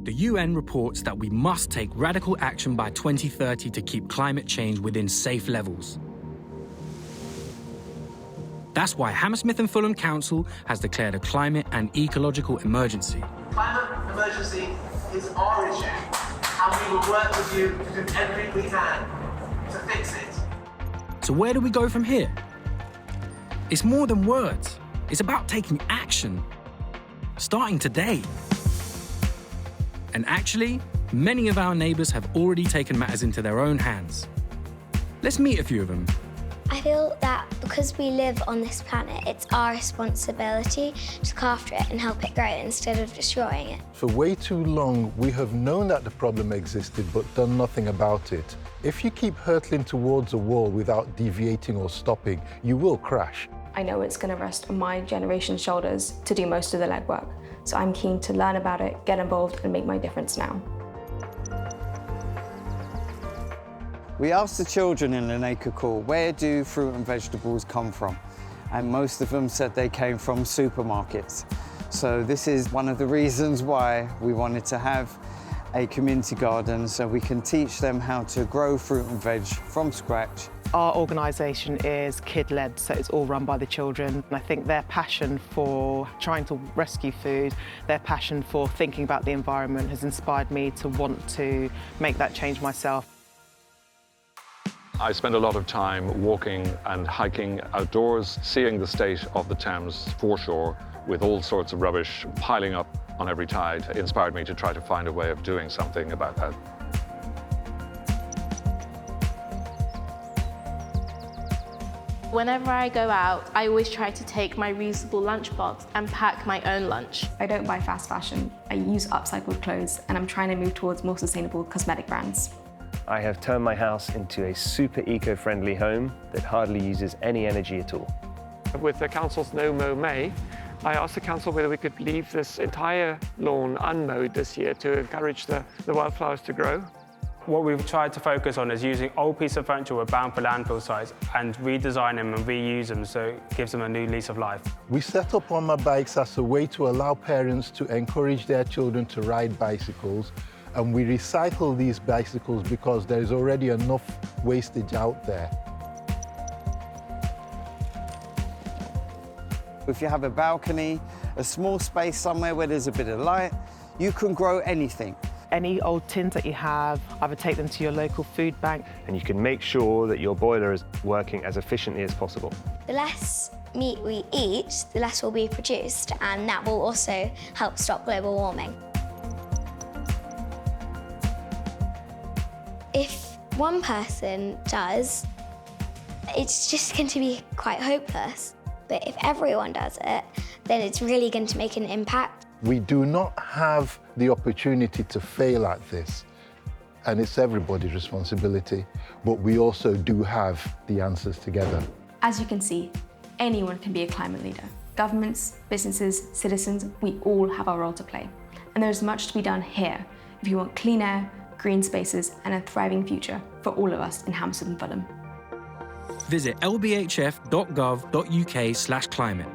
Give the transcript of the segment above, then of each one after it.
The UN reports that we must take radical action by 2030 to keep climate change within safe levels. That's why Hammersmith and Fulham Council has declared a climate and ecological emergency. Climate emergency is our issue, and we will work with you to do everything we can to fix it. So where do we go from here? It's more than words. It's about taking action, starting today. And actually, many of our neighbours have already taken matters into their own hands. Let's meet a few of them. I feel that because we live on this planet, it's our responsibility to look after it and help it grow instead of destroying it. For way too long, we have known that the problem existed but done nothing about it. If you keep hurtling towards a wall without deviating or stopping, you will crash. I know it's going to rest on my generation's shoulders to do most of the legwork. So I'm keen to learn about it, get involved and make my difference now. We asked the children in Lanaka Call, where do fruit and vegetables come from? And most of them said they came from supermarkets. So this is one of the reasons why we wanted to have a community garden, so we can teach them how to grow fruit and veg from scratch. Our organisation is kid-led, so it's all run by the children. And I think their passion for trying to rescue food, their passion for thinking about the environment has inspired me to want to make that change myself. I spend a lot of time walking and hiking outdoors, seeing the state of the Thames foreshore with all sorts of rubbish piling up on every tide. It inspired me to try to find a way of doing something about that. Whenever I go out, I always try to take my reusable lunchbox and pack my own lunch. I don't buy fast fashion. I use upcycled clothes and I'm trying to move towards more sustainable cosmetic brands. I have turned my house into a super eco-friendly home that hardly uses any energy at all. With the council's No Mow May, I asked the council whether we could leave this entire lawn unmowed this year to encourage the wildflowers to grow. What we've tried to focus on is using old pieces of furniture we're bound for landfill sites and redesign them and reuse them so it gives them a new lease of life. We set up On My Bikes as a way to allow parents to encourage their children to ride bicycles, and we recycle these bicycles because there is already enough wastage out there. If you have a balcony, a small space somewhere where there's a bit of light, you can grow anything. Any old tins that you have, either take them to your local food bank. And you can make sure that your boiler is working as efficiently as possible. The less meat we eat, the less will be produced, and that will also help stop global warming. If one person does, it's just going to be quite hopeless. But if everyone does it, then it's really going to make an impact. We do not have the opportunity to fail at this, and it's everybody's responsibility, but we also do have the answers together. As you can see, anyone can be a climate leader. Governments, businesses, citizens, we all have our role to play. And there's much to be done here if you want clean air, green spaces and a thriving future for all of us in Hammersmith and Fulham. Visit lbhf.gov.uk/climate.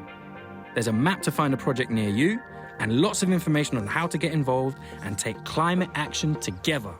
There's a map to find a project near you and lots of information on how to get involved and take climate action together.